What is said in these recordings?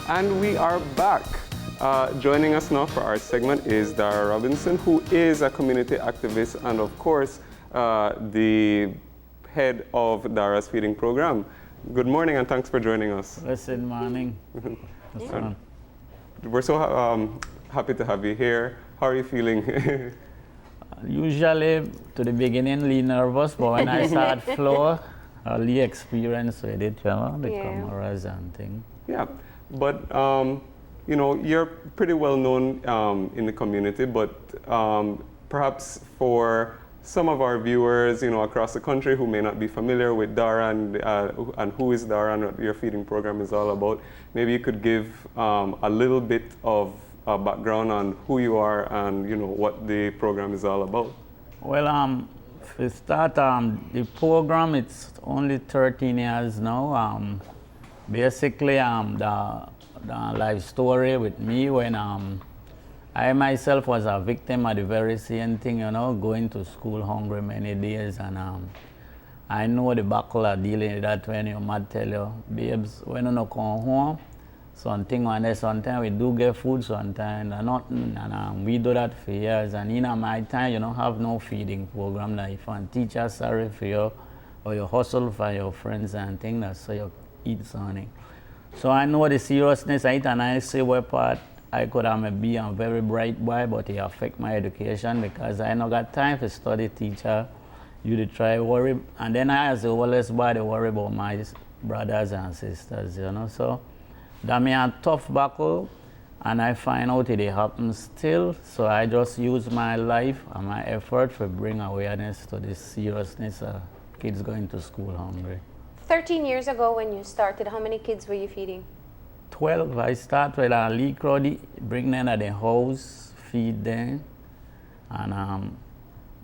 And we are back. Joining us now for our segment is Dara Robinson, who is a community activist and, of course, the head of Dara's feeding program. Good morning and thanks for joining us. Good morning. We're so happy to have you here. How are you feeling? Usually, to the beginning, a little nervous, but when I start flow, I'll the experience with it, you know, the cameras and things. Yeah, but you know, you're pretty well known in the community, but perhaps for some of our viewers, you know, across the country who may not be familiar with Dara and who is Dara and what your feeding program is all about, maybe you could give a little bit of background on who you are and, you know, what the program is all about. Well, to start, the program, it's only 13 years now. Basically, the life story with me when I myself was a victim of the very same thing, you know, going to school hungry many days, and I know the battle of dealing with that when your mother tell you, babes, when you don't come home, something on there, sometimes we do get food sometimes, and nothing, and we do that for years, and in my time, you don't have no feeding program, that if one teacher sorry for you, or you hustle for your friends and things, that's so you eat something. So I know the seriousness of it, and I see what part I could be a very bright boy, but it affect my education because I not got time to study teacher. You to try worry, and then I as the oldest boy, to worry about my brothers and sisters, you know. So that me a tough battle, and I find out it happens still. So I just use my life and my effort to bring awareness to the seriousness of kids going to school hungry. 13 years ago when you started, how many kids were you feeding? 12. I start with a leak crowd, bring them at the house, feed them. And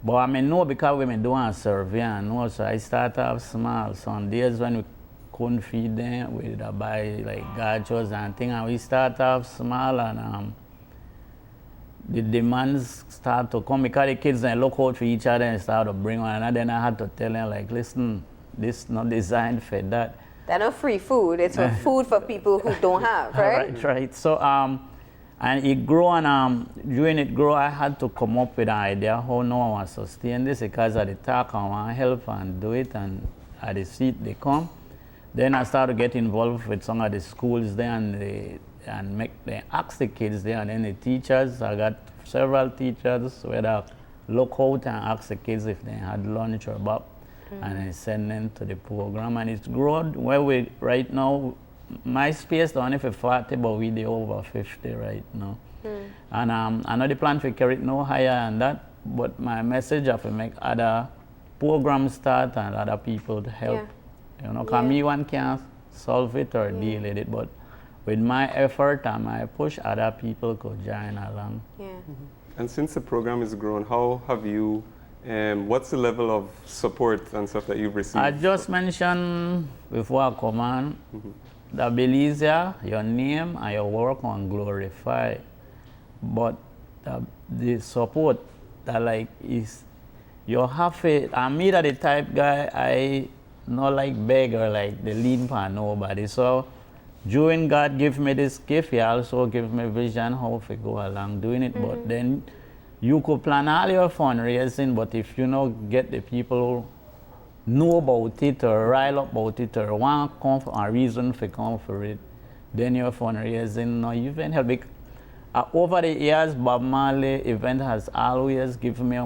but I mean, know because we been doing a survey and know, so I start off small. Some days when we couldn't feed them, we would buy like gachos and things, and we start off small, and the demands start to come because the kids then look out for each other and start to bring one another. Then I had to tell them, like, listen, this not designed for that. They're not free food, it's for food for people who don't have, right? Right. So, and it grew, and during it grow, I had to come up with an idea how no one was sustain this because at the talk, I want to help and do it, and at the seat they come. Then I started to get involved with some of the schools there, and they ask the kids there, and then the teachers. I got several teachers where they look out and ask the kids if they had lunch or bop. And I send them to the program, and it's grown where we right now. My space only for 40, but we do over 50 right now. And I know the plan for carry it no higher than that, but my message of to make other programs start and other people to help. You know, because me one can't solve it or deal with it, but with my effort and my push, other people could join along. And since the program is grown, how have you? What's the level of support and stuff that you've received? I just mentioned before I come on, the Belize, your name and your work on glorify, but the support that like is, you have it. I'm me that the type guy, I not like beg or like the lean for nobody. So during God give me this gift, He also give me vision how to go along doing it, but then you could plan all your fundraising, but if you don't get the people who know about it or rile up about it or want to come for a reason to come for it, then your fundraising no even help. Over the years, Bob Marley event has always given me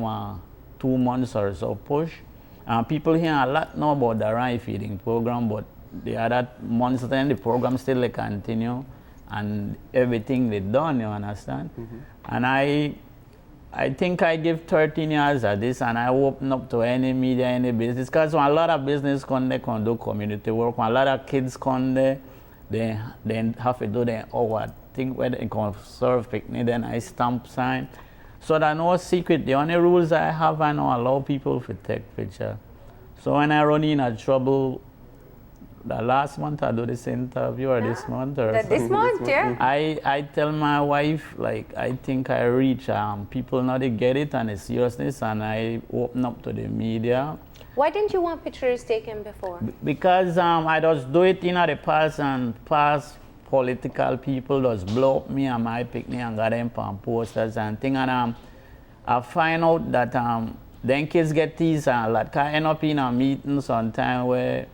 2 months or so push. People hear a lot now about the Dara feeding program, but the other months then the program still continue and everything they done, you understand? And I think I give 13 years at this, and I open up to any media, any business, because when a lot of business come there, can do community work. When a lot of kids come there, they have to do their own thing where they can serve picnic, then I stamp sign. So there's no secret. The only rules I have, I don't allow people to take picture. So when I run in a trouble, the last month I do this interview or this month or this month, yeah. I tell my wife, like, I think I reach people now they get it and the seriousness, and I open up to the media. Why didn't you want pictures taken before? Because I just do it in the past, and past political people just blow up me and my picnic and got them on posters and thing. And I find out that then kids get teased and like I end up in a meeting sometime where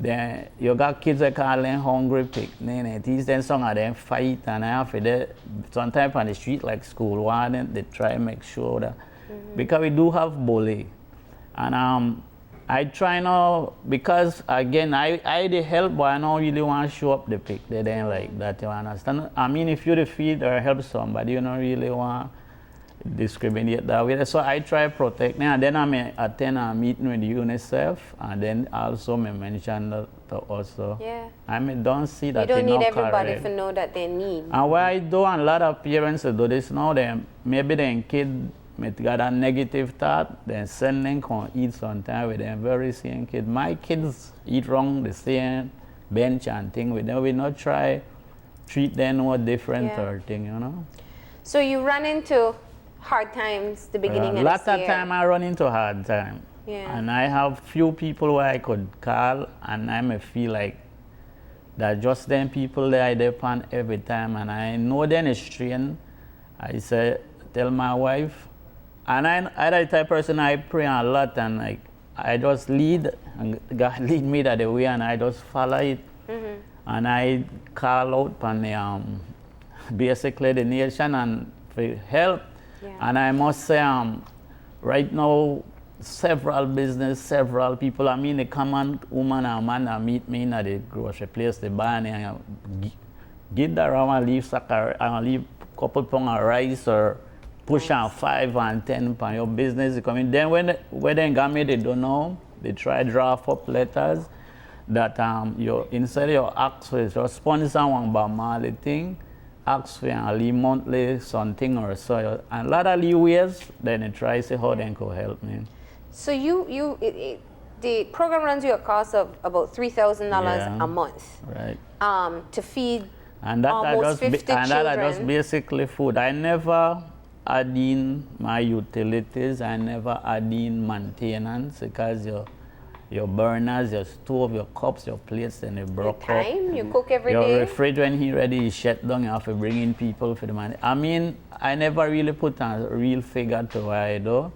then you got kids that call them hungry picnic and tease them, some of them fight and I have to sometimes on the street like school one they try to make sure that because we do have bully. And I try now, because again, I the help, but I don't really want to show up the pic. They don't like that, you understand? I mean, if you defeat or help somebody, you don't really want to discriminate that way. So I try to protect them. And then I may attend a meeting with UNICEF, and then also may mention that also. Yeah. I mean, don't see that. You don't need everybody to know that they need. And what I do, and a lot of parents do this now, maybe their kid may got a negative thought, then send them come eat sometime with them very same kid. My kids eat wrong the same bench and thing with them. We not try treat them no different or thing, you know. So you run into hard times the beginning of this year. Lot of time I run into hard time. Yeah. And I have few people where I could call and I may feel like that just them people there I depend every time and I know them is strain. I say tell my wife. And I the type of person I pray a lot and like I just lead and God lead me that way and I just follow it. And I call out on the basically the nation and for help. And I must say right now several business, several people, I mean the common woman and man that meet me in the grocery place, they buy and get the around leave sucker and leave couple pound of rice or push on 5 and 10 pound your business coming. Then when they got me, they don't know. They try to draft up letters that you instead your ask for your sponsor one Bob Marley thing, ask for a leave monthly something or so. And a lot of leeways, then they try to say how they could help me. So the program runs you a cost of about $3,000 a month. Right. To feed and that almost 50 children. And that just basically food. I never add in my utilities, I never add in maintenance because your burners, your stove, your cups, your plates, and they broke up. You cook every day. Your fridge when he ready is shut down, you have to bring in people for the money. I mean, I never really put a real figure to what I do.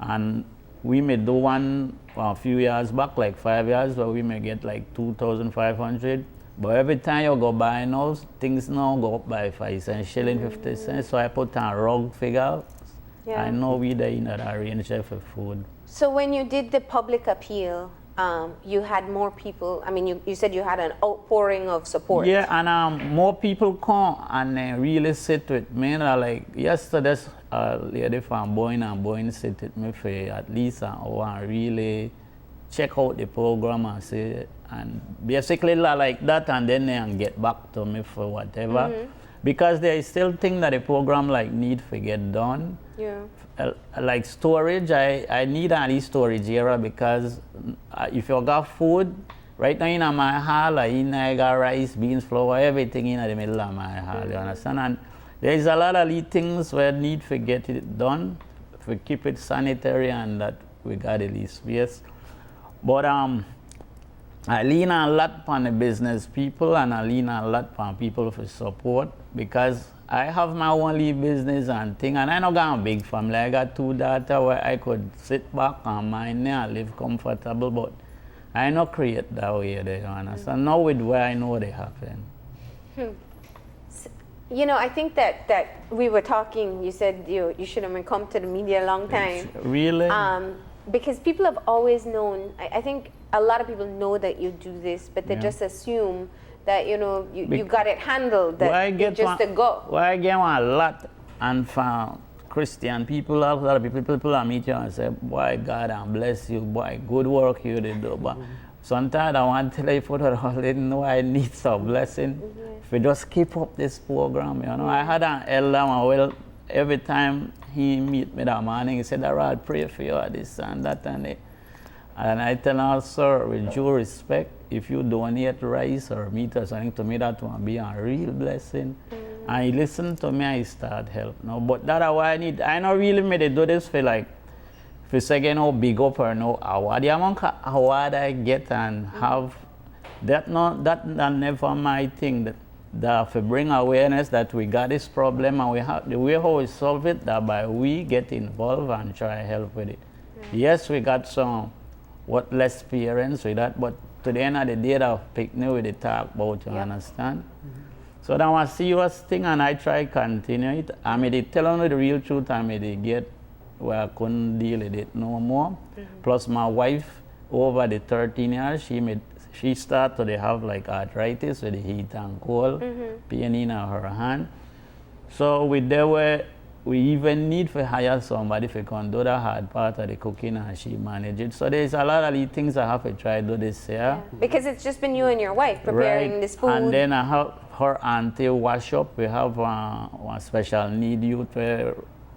And we may do one a few years back, like 5 years, where we may get like 2,500. But every time you go buy now, things now go up by 5 cents, shilling 50 cents. So I put a rug figure. I know we there in that range for food. So when you did the public appeal, you had more people, I mean, you said you had an outpouring of support. Yeah, and more people come and really sit with me. Like yesterday, a lady from Boyne sit with me for at least an hour and really check out the program and say, and basically like that, and then they get back to me for whatever. Because they still think that the program like need to get done. Like storage, I need at least storage area because if you got food, right now in my hall, I got rice, beans, flour, everything in the middle of my hall, you understand? And there is a lot of little things where need to get it done, to keep it sanitary and that we got the least space. But I lean a lot on the business people and I lean a lot on people for support because I have my only business and thing and I don't got a big family. I got 2 daughters where I could sit back and mine and live comfortable, but I not create that way there, you understand? Now with where I know they happen. You know, I think that we were talking, you said you should have come to the media a long time. Really? Because people have always known, I think a lot of people know that you do this, but they just assume that, you know, you got it handled, that it's just a go. Well, I get a lot, and from Christian people, a lot of people I meet you and say, boy, God bless you, boy, good work you did do. But sometimes I want to tell you, for all they know I need some blessing. If we just keep up this program, you know. I had an elder, well, every time he meet me that morning, he said, I'll pray for you, this and that and it. And I tell him, sir, with due respect, if you donate rice or meat or something to me, that will be a real blessing. And he listened to me, I start help. No, but that's what I need. I not really made it do this for like, if you say, no big up or no award. The amount of award I get and have That never my thing. That to bring awareness that we got this problem and we have the way how we solve it, that by we get involved and try to help with it. Yes, we got some less parents with that, but to the end of the day, that picnic we talk about, you understand? So that was a serious thing, and I try to continue it. I mean, tell them the real truth, I mean, get where I couldn't deal with it no more. Plus my wife, over the 13 years, she started to have like arthritis with the heat and cold, pain in her hand. So we even need to hire somebody to come do the hard part of the cooking, and she manage it. So there's a lot of the things I have to try to do this year. Yeah. Because it's just been you and your wife preparing this food. And then I have her auntie wash up. We have one special need youth to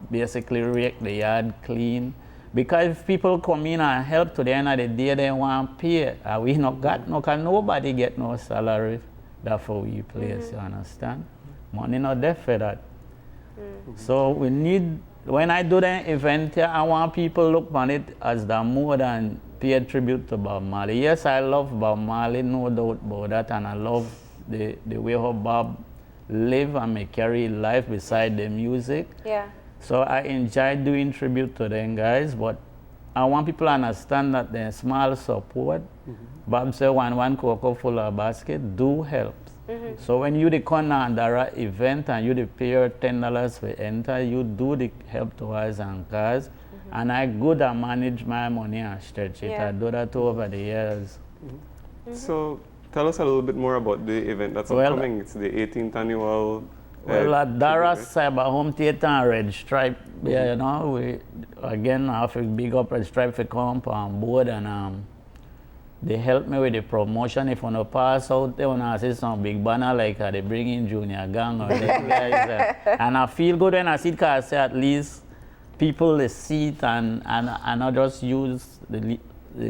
basically rake the yard clean. Because if people come in and help, to the end of the day, they want to pay. We not got because nobody get no salary. That's for we place, you understand? Money not there for that. So we need, when I do the event here, I want people look on it as the more than pay tribute to Bob Marley. Yes, I love Bob Marley, no doubt about that, and I love the way how Bob live and may carry life beside the music. Yeah. So I enjoy doing tribute to them guys, but I want people to understand that the small support, Bob said one cocoa full of basket, do help. So when you come on Dara event and you pay your $10 to enter, you do the help towards and cars, and I good at manage my money and stretch it. I do that over the years. So tell us a little bit more about the event that's upcoming. It's the 18th annual. Well, at Dara Cyber Home Theater and Red Stripe, yeah, you know, we again have a big up Red Stripe for come on board, and they help me with the promotion. If you pass out, they want to see some big banner like they bring in Junior Gang or them guys. And I feel good when I see it, because I say at least people they see it and not just use the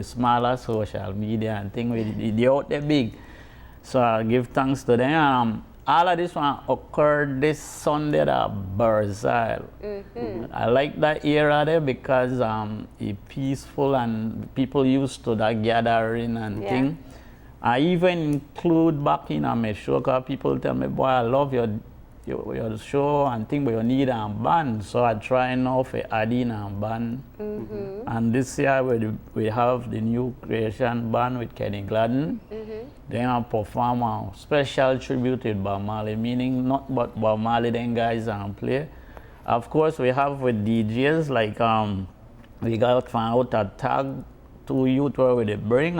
smaller social media and things with they out there big. So I give thanks to them. All of this one occurred this Sunday at Brazil. I like that era there because it's peaceful and people used to that gathering and thing. I even include back in my show because people tell me, boy, I love your show and thing, but you need a band. So I try now to add in a band. And this year we have the new creation band with Kenny Gladden. Then I perform a special tribute to Bob Marley, meaning not but Bob Marley, then guys and play. Of course, we have with DJs like we got found out a tag to youth where we bring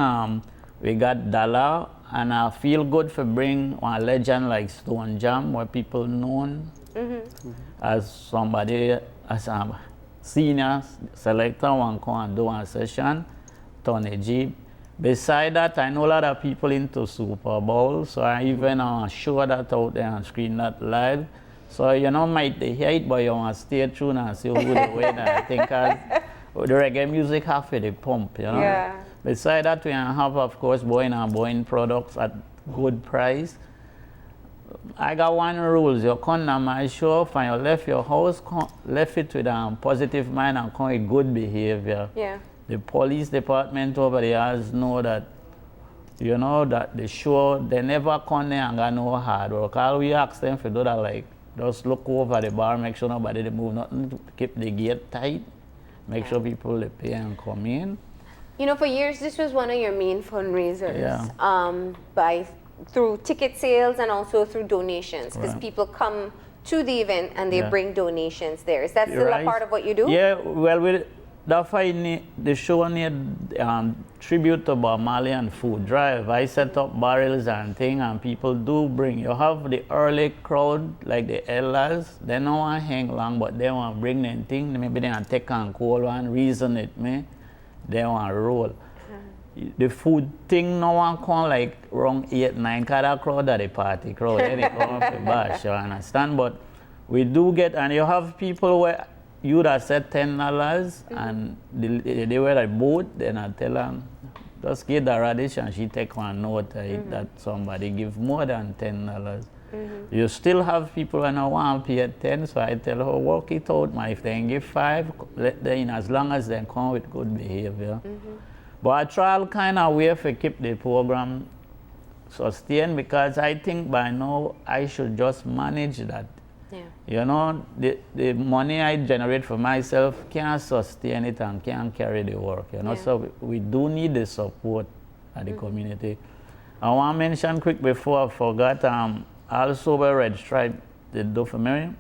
we got Dala, and I feel good for bring one legend like Stone Jam, where people known as somebody as a senior selector one come and do one session, Tony G. Beside that, I know a lot of people into SuperBowl, so I even show that out there and screen that live. So you know, might they hear it, but you want to stay tuned and see who the win. I think the reggae music have the pump, you know. Yeah. Beside that, we have, of course, Boeing products at good price. I got one rule: you come to my show, and you left your house, left it with a positive mind and come with good behavior. Yeah. The police department over there know that, you know, that the show, they never come there and got no hard work. All we ask them to do that, like, just look over the bar, make sure nobody they move, nothing, to keep the gate tight, make sure people they pay and come in. You know, for years, this was one of your main fundraisers. Yeah. Through ticket sales and also through donations, because people come to the event and they bring donations there. Is that still a part of what you do? Yeah, well, that's why the show need tribute to Bob Marley and food drive. I set up barrels and things, and people do bring. You have the early crowd, like the elders, they don't want to hang long, but they want to bring them things. Maybe they want to take and cold one, reason it me. They want to roll. The food thing, no one come like around 8, 9, because that crowd are the party crowd. They come for bash, you understand? But we do get, and you have people where you that said $10 and they were at boat, then I tell them, just give the radish and she take one note that somebody give more than $10. You still have people who don't want to pay 10, so I tell her, work it out, man. If they can give 5, let them in as long as they come with good behavior. But I try all kind of way to keep the program sustain, because I think by now I should just manage that. Yeah. You know, the money I generate for myself can't sustain it and can't carry the work, you know. So we do need the support of the community. I want to mention quick before I forgot, also where Red Stripe did do for me,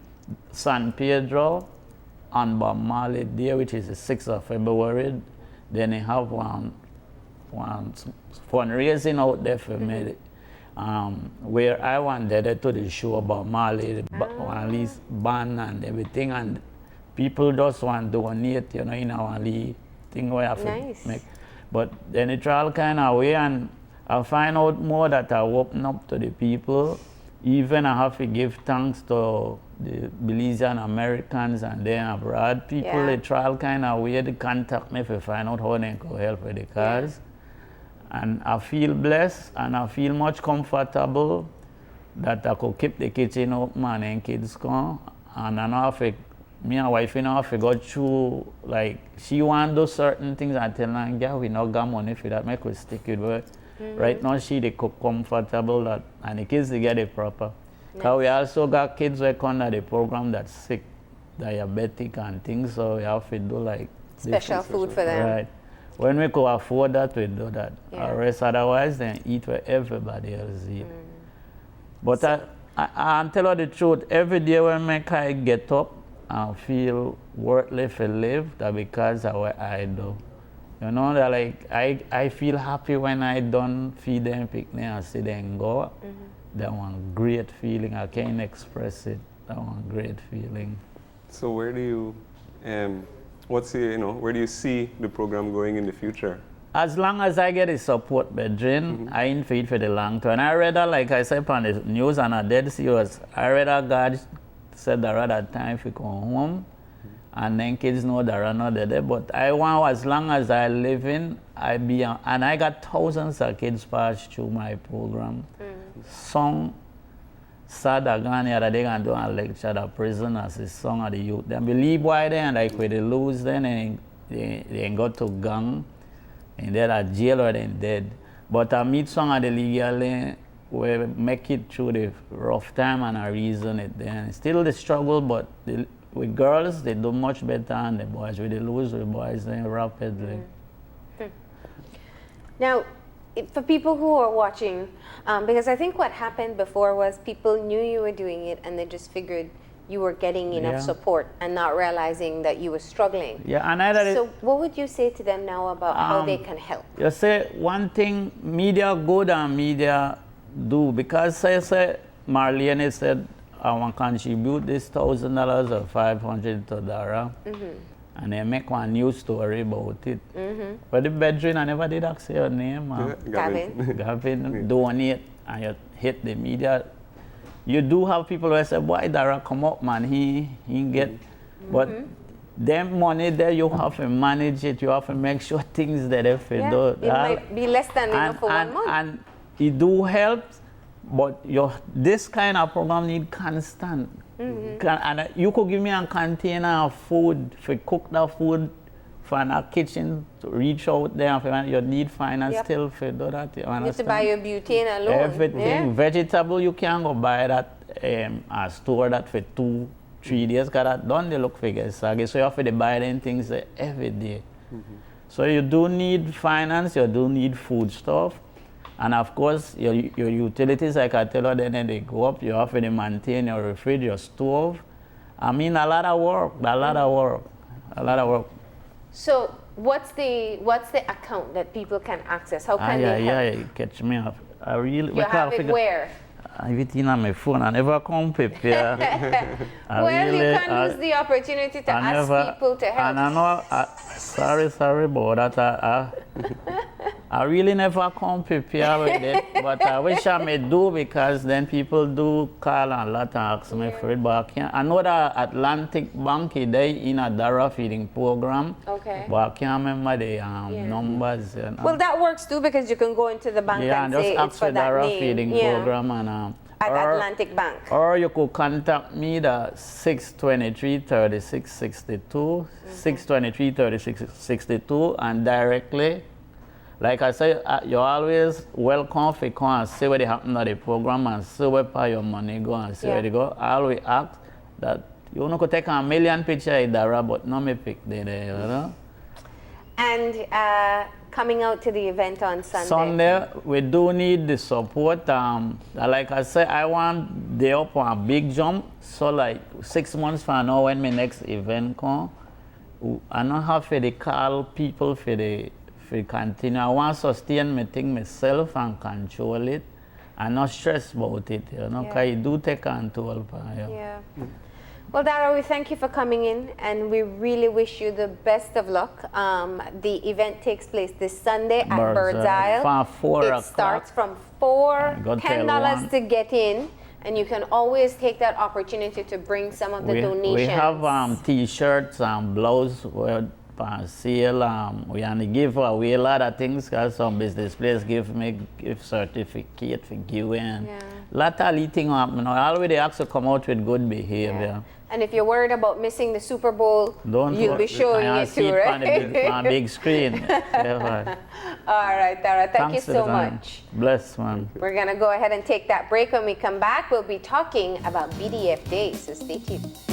San Pedro on Bob Marley Day, which is the 6th of February, then they have one fundraising out there for me, where I wanted to the show about Marley, Marley's band and everything, and people just want to donate, you know, in our thing we have to make. But then it's all kind of way, and I find out more that I open up to the people. Even I have to give thanks to the Belizean Americans and then abroad people. They try all kind of way to contact me to find out how they can help with the cause. And I feel blessed and I feel much comfortable that I could keep the kitchen open and kids come. And I know have to, me and wife, you know, have to go through, like, she want to do certain things and tell her, yeah, we not got money for that, make we stick with her. Right now, they cook comfortable that, and the kids they get it proper. Because we also got kids who come to the program that's sick, diabetic and things, so we have to do like special food for them. Right. When we could afford that, we do that. Or else otherwise, then eat where everybody else eat. But so, I tell you the truth, every day when I get up, I feel worthless to live, that because of what I do. You know, that like I feel happy when I don't feed them picnic and see them go. That one great feeling. I can't express it. That one great feeling. So where do you, where do you see the program going in the future? As long as I get the support, Bedrin, I ain't feed for the long term. I read that, like I said on the news, and I did see was, I read that God said that time if you come home. And then kids know that I'm not there. But I want, as long as I live in, I be on, and I got thousands of kids pass through my program. Some sad again the other day and do a lecture at prison as a song of the youth. They believe why they and like when they lose then and they go to gang and they're at jail or they're dead. But I meet some of the legally we make it through the rough time and I reason it then. Still the struggle, but with girls, they do much better than the boys. With the lose with boys, then rapidly. Now, for people who are watching, because I think what happened before was people knew you were doing it and they just figured you were getting enough support and not realizing that you were struggling. So what would you say to them now about how they can help? You say one thing, media good and media do, because I say Marlene said, I want to contribute this $1,000 or $500 to Dara, and they make one news story about it. But the bedroom, I never did ask your name. Gavin, donate, and you hit the media. You do have people who say, boy, Dara, come up, man, he get. But them money there, you have to manage it, you have to make sure things that if you do. It might be less than enough for 1 month. And it do help. But this kind of program need constant. And you could give me a container of food, for cook that food for a kitchen to reach out there. You need finance still for do that. You need to buy your butane alone. Everything. Vegetable, you can't go buy that and store that for 2-3 days. Because that done, they look for get saggy. So you have to buy them things every day. So you do need finance, you do need food stuff. And of course, your utilities, like I tell you, then they go up. You have to maintain your refrigerator, your stove. I mean, a lot of work. So, what's the account that people can access? How can they help? You catch me up. I really. You have it where? Everything on my phone. I never come prepared. You can use the opportunity to ask people to help. And I know. Sorry about that. I really never come prepared with it, but I wish I may do, because then people do call and lot and ask me for it, but I can't. I know that Atlantic Bank is in a Dara feeding program, but I can't remember the numbers. Well, that works too, because you can go into the bank and say it's for that Dara name. feeding program and at Atlantic Bank. Or you could contact me at 623-3662, 623-3662, and directly like I say, you're always welcome if you come and see what happen at the program and see where your money go and see where they go. I always ask that you could take a million pictures of Dara, but no me pick there, you know. And coming out to the event on Sunday. Sunday, we do need the support. Like I said, I want the up on a big jump. So like 6 months from now when my next event come, I don't have to call people for the continue. I want to sustain my thing myself and control it and not stress about it, you know, because it do take control. Yeah. Well, Dara, we thank you for coming in, and we really wish you the best of luck. The event takes place this Sunday at Bird's Isle. From 4 o'clock. It starts from $10 to get in, and you can always take that opportunity to bring some of the donations. We have T-shirts and blouses on sale. We only give away a lot of things because some business place give me gift certificate for giving. Lot of little things happen. I already ask to come out with good behavior. And if you're worried about missing the Super Bowl, you'll be showing it too, right? On a big screen. All right, Dara, thank you so much. Bless, man. We're going to go ahead and take that break. When we come back, we'll be talking about BDF Day, so stay tuned.